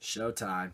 Showtime.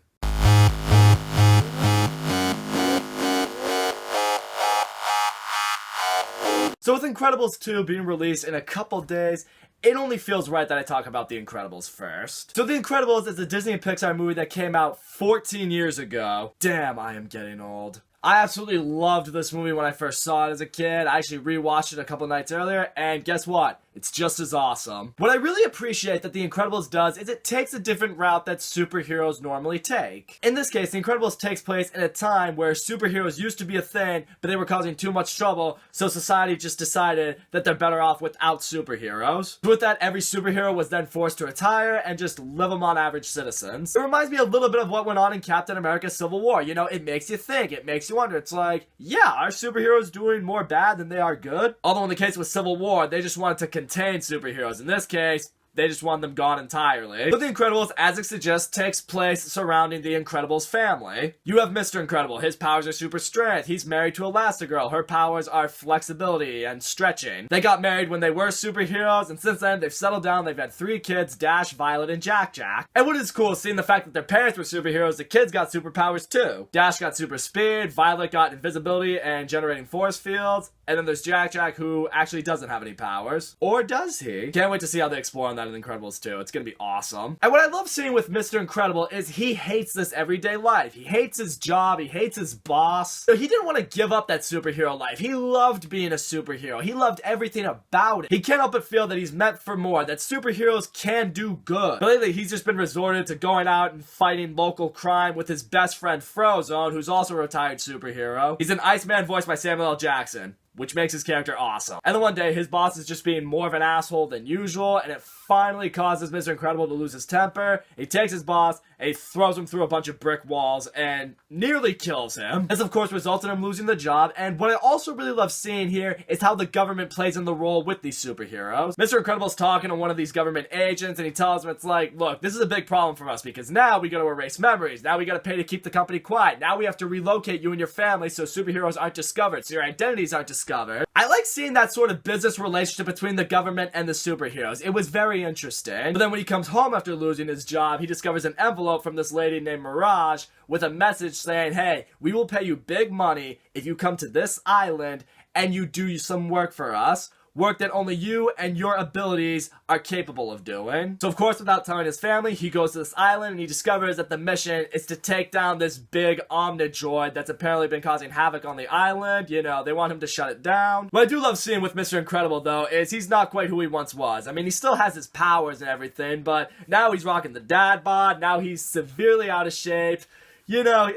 So with Incredibles 2 being released in a couple days, it only feels right that I talk about The Incredibles first. So The Incredibles is a Disney and Pixar movie that came out 14 years ago. Damn, I am getting old. I absolutely loved this movie when I first saw it as a kid. I actually rewatched it a couple nights earlier, and guess what? It's just as awesome. What I really appreciate that The Incredibles does is it takes a different route that superheroes normally take. In this case, The Incredibles takes place in a time where superheroes used to be a thing, but they were causing too much trouble, so society just decided that they're better off without superheroes. With that, every superhero was then forced to retire and just live among average citizens. It reminds me a little bit of what went on in Captain America Civil War. You know, it makes you think, it makes you wonder. It's like, yeah, are superheroes doing more bad than they are good? Although in the case with Civil War, they just wanted to contain superheroes. In this case, they just want them gone entirely. But The Incredibles, as it suggests, takes place surrounding the Incredibles family. You have Mr. Incredible. His powers are super strength. He's married to Elastigirl. Her powers are flexibility and stretching. They got married when they were superheroes, and since then, they've settled down. They've had 3 kids, Dash, Violet, and Jack. And what is cool is seeing the fact that their parents were superheroes, the kids got superpowers too. Dash got super speed, Violet got invisibility and generating force fields, and then there's Jack, who actually doesn't have any powers. Or does he? Can't wait to see how they explore on that in Incredibles 2. It's gonna be awesome. And what I love seeing with Mr. Incredible is he hates this everyday life. He hates his job. He hates his boss. So he didn't want to give up that superhero life. He loved being a superhero. He loved everything about it. He can't help but feel that he's meant for more, that superheroes can do good. But lately, he's just been resorted to going out and fighting local crime with his best friend Frozone, who's also a retired superhero. He's an Iceman voiced by Samuel L. Jackson, which makes his character awesome. And then one day, his boss is just being more of an asshole than usual, and it finally causes Mr. Incredible to lose his temper. He takes his boss, and he throws him through a bunch of brick walls, and nearly kills him. This, of course, results in him losing the job, and what I also really love seeing here is how the government plays in the role with these superheroes. Mr. Incredible's talking to one of these government agents, and he tells him, it's like, look, this is a big problem for us, because now we gotta erase memories, now we gotta pay to keep the company quiet, now we have to relocate you and your family so superheroes aren't discovered, so your identities aren't discovered. I like seeing that sort of business relationship between the government and the superheroes. It was very interesting. But then when he comes home after losing his job, he discovers an envelope from this lady named Mirage with a message saying, hey, we will pay you big money if you come to this island and you do some work for us. Work that only you and your abilities are capable of doing. So of course, without telling his family, he goes to this island and he discovers that the mission is to take down this big Omnidroid that's apparently been causing havoc on the island. You know, they want him to shut it down. What I do love seeing with Mr. Incredible, though, is he's not quite who he once was. I mean, he still has his powers and everything, but now he's rocking the dad bod. Now he's severely out of shape. You know,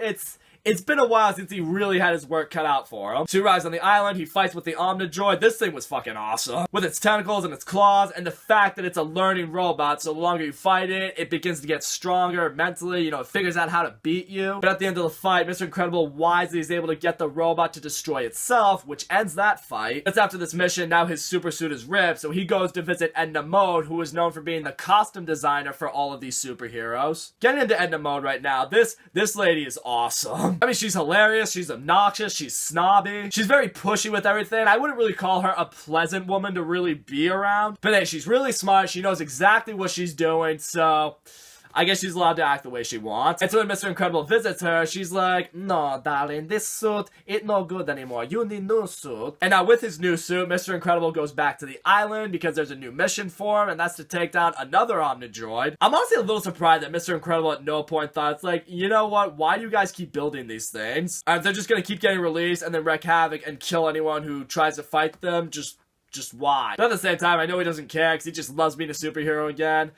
It's been a while since he really had his work cut out for him. So he arrives on the island, he fights with the Omnidroid. This thing was fucking awesome. With its tentacles and its claws, and the fact that it's a learning robot, so the longer you fight it, it begins to get stronger mentally, you know, it figures out how to beat you. But at the end of the fight, Mr. Incredible wisely is able to get the robot to destroy itself, which ends that fight. That's after this mission, now his super suit is ripped, so he goes to visit Edna Mode, who is known for being the costume designer for all of these superheroes. Getting into Edna Mode right now, this lady is awesome. I mean, she's hilarious, she's obnoxious, she's snobby, she's very pushy with everything. I wouldn't really call her a pleasant woman to really be around, but hey, she's really smart, she knows exactly what she's doing, so I guess she's allowed to act the way she wants. And so when Mr. Incredible visits her, she's like, no, darling, this suit, it's no good anymore. You need new suit. And now with his new suit, Mr. Incredible goes back to the island because there's a new mission for him, and that's to take down another Omnidroid. I'm honestly a little surprised that Mr. Incredible at no point thought, it's like, you know what, why do you guys keep building these things? They're just gonna keep getting released and then wreak havoc and kill anyone who tries to fight them. Just why? But at the same time, I know he doesn't care because he just loves being a superhero again.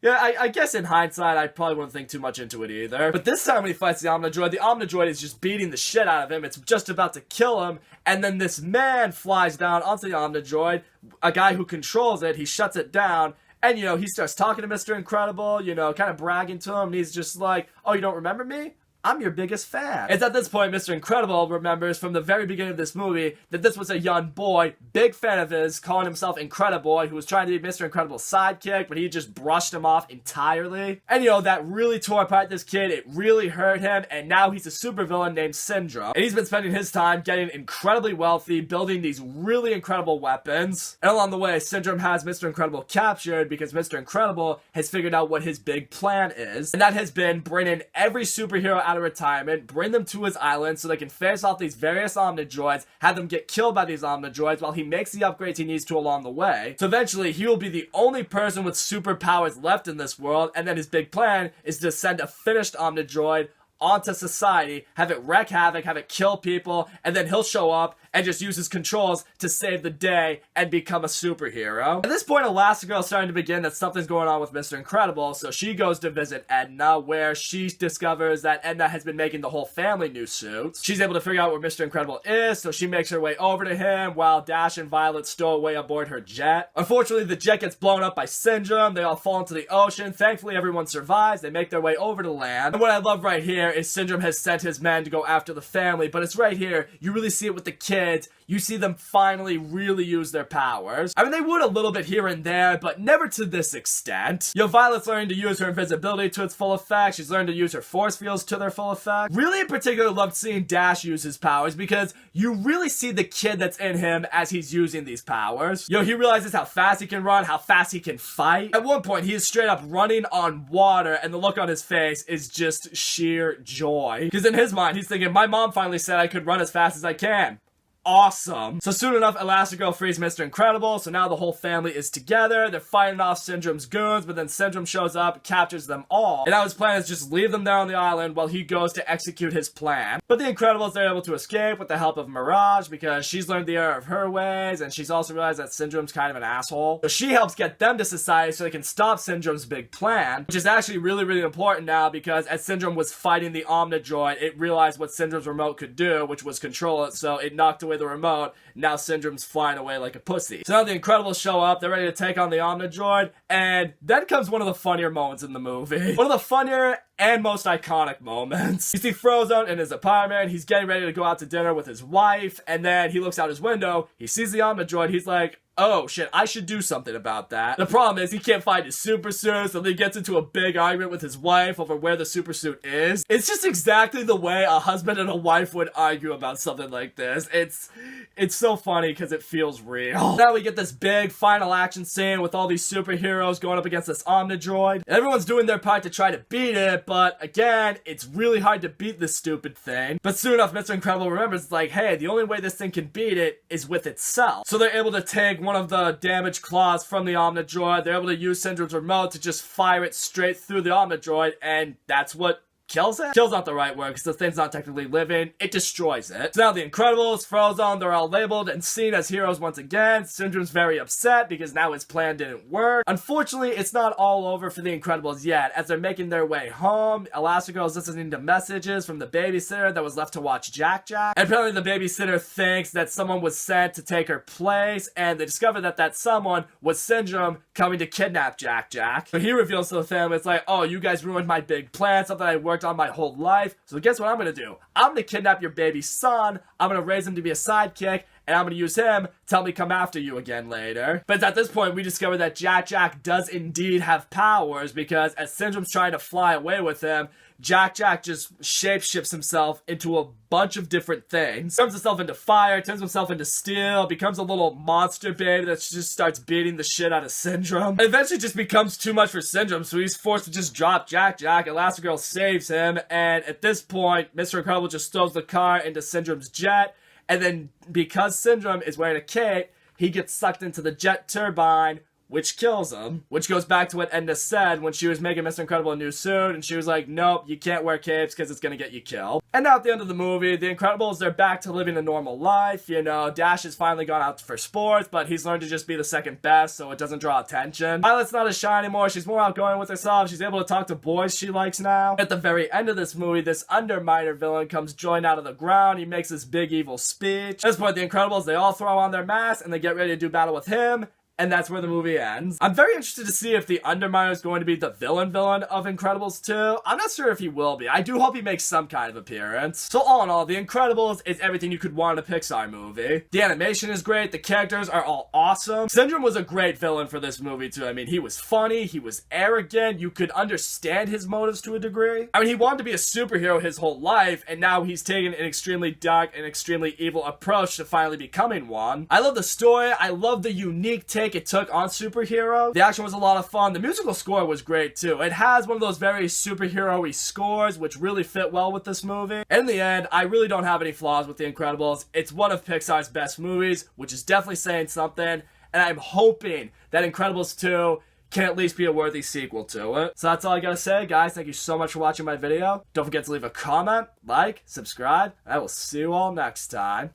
Yeah, I guess in hindsight, I probably wouldn't think too much into it either. But this time when he fights the Omnidroid is just beating the shit out of him. It's just about to kill him. And then this man flies down onto the Omnidroid, a guy who controls it. He shuts it down. And, you know, he starts talking to Mr. Incredible, you know, kind of bragging to him. And he's just like, oh, you don't remember me? I'm your biggest fan. It's at this point Mr. Incredible remembers from the very beginning of this movie that this was a young boy, big fan of his, calling himself Incrediboy, who was trying to be Mr. Incredible's sidekick, but he just brushed him off entirely. And that really tore apart this kid. It really hurt him, and now he's a supervillain named Syndrome. And he's been spending his time getting incredibly wealthy, building these really incredible weapons. And along the way, Syndrome has Mr. Incredible captured because Mr. Incredible has figured out what his big plan is. And that has been bringing every superhero out of retirement, bring them to his island so they can face off these various Omnidroids, have them get killed by these Omnidroids while he makes the upgrades he needs to along the way. So eventually, he will be the only person with superpowers left in this world, and then his big plan is to send a finished Omnidroid onto society, have it wreak havoc, have it kill people, and then he'll show up and just use his controls to save the day and become a superhero. At this point, Elastigirl is starting to begin that something's going on with Mr. Incredible, so she goes to visit Edna, where she discovers that Edna has been making the whole family new suits. She's able to figure out where Mr. Incredible is, so she makes her way over to him, while Dash and Violet stow away aboard her jet. Unfortunately, the jet gets blown up by Syndrome. They all fall into the ocean. Thankfully, everyone survives. They make their way over to land. And what I love right here is Syndrome has sent his men to go after the family, but it's right here. You really see it with the kids. You see them finally really use their powers. I mean, they would a little bit here and there, but never to this extent. Violet's learning to use her invisibility to its full effect. She's learned to use her force fields to their full effect. Really, in particular, loved seeing Dash use his powers because you really see the kid that's in him as he's using these powers. He realizes how fast he can run, how fast he can fight. At one point, he is straight up running on water, and the look on his face is just sheer joy. Because in his mind, he's thinking, my mom finally said I could run as fast as I can. Awesome. So soon enough, Elastigirl frees Mr. Incredible, so now the whole family is together. They're fighting off Syndrome's goons, but then Syndrome shows up, captures them all. And now his plan is just leave them there on the island while he goes to execute his plan. But the Incredibles are able to escape with the help of Mirage because she's learned the error of her ways, and she's also realized that Syndrome's kind of an asshole. So she helps get them to society so they can stop Syndrome's big plan, which is actually really, really important now because as Syndrome was fighting the Omnidroid, it realized what Syndrome's remote could do, which was control it, so it knocked away the remote. Now Syndrome's flying away like a pussy. So now the Incredibles show up, they're ready to take on the Omnidroid, and then comes one of the funnier moments in the movie. One of the funnier and most iconic moments. You see Frozone in his apartment, he's getting ready to go out to dinner with his wife, and then he looks out his window, he sees the Omnidroid, he's like, oh shit, I should do something about that. The problem is he can't find his super suit, so he gets into a big argument with his wife over where the super suit is. It's just exactly the way a husband and a wife would argue about something like this. It's so funny because it feels real. Now we get this big final action scene with all these superheroes going up against this Omnidroid. Everyone's doing their part to try to beat it, but again, it's really hard to beat this stupid thing. But soon enough, Mr. Incredible remembers, it's like, hey, the only way this thing can beat it is with itself. So they're able to take one of the damaged claws from the Omnidroid. They're able to use Syndrome's remote to just fire it straight through the Omnidroid, and that's what kills it? Kill's not the right word, because the thing's not technically living. It destroys it. So now the Incredibles, Frozone, they're all labeled and seen as heroes once again. Syndrome's very upset because now his plan didn't work. Unfortunately, it's not all over for the Incredibles yet. As they're making their way home, Elastigirl is listening to messages from the babysitter that was left to watch Jack Jack. And apparently the babysitter thinks that someone was sent to take her place, and they discover that that someone was Syndrome coming to kidnap Jack Jack. But he reveals to the family, it's like, oh, you guys ruined my big plan, something I worked on my whole life. So guess what I'm gonna do? I'm gonna kidnap your baby son, I'm gonna raise him to be a sidekick, and I'm gonna use him to help me come after you again later. But at this point, we discover that Jack Jack does indeed have powers, because as Syndrome's trying to fly away with him, Jack Jack just shapeshifts himself into a bunch of different things. Turns himself into fire, turns himself into steel, becomes a little monster baby that just starts beating the shit out of Syndrome. And eventually just becomes too much for Syndrome, so he's forced to just drop Jack Jack. Elastigirl saves him, and at this point, Mr. Incredible just throws the car into Syndrome's jet, and then because Syndrome is wearing a cape, he gets sucked into the jet turbine, which kills him. Which goes back to what Edna said when she was making Mr. Incredible a new suit, and she was like, nope, you can't wear capes because it's gonna get you killed. And now at the end of the movie, the Incredibles, they're back to living a normal life. You know, Dash has finally gone out for sports, but he's learned to just be the second best so it doesn't draw attention. Violet's not as shy anymore, she's more outgoing with herself, she's able to talk to boys she likes now. At the very end of this movie, this Underminer villain comes joined out of the ground, he makes this big evil speech. At this point, the Incredibles, they all throw on their masks and they get ready to do battle with him. and that's where the movie ends. I'm very interested to see if the Underminer is going to be the villain of Incredibles 2. I'm not sure if he will be. I do hope he makes some kind of appearance. So all in all, The Incredibles is everything you could want in a Pixar movie. The animation is great, the characters are all awesome. Syndrome was a great villain for this movie too. I mean, he was funny, he was arrogant, you could understand his motives to a degree. I mean, he wanted to be a superhero his whole life, and now he's taken an extremely dark and extremely evil approach to finally becoming one. I love the story, I love the unique take it took on superhero. The action was a lot of fun, the musical score was great too. It has one of those very superhero-y scores, which really fit well with this movie. In the end, I really don't have any flaws with The Incredibles. It's one of Pixar's best movies, which is definitely saying something, and I'm hoping that Incredibles 2 can at least be a worthy sequel to it. So that's all I gotta say, guys. Thank you so much for watching my video. Don't forget to leave a comment, like, subscribe, and I will see you all next time.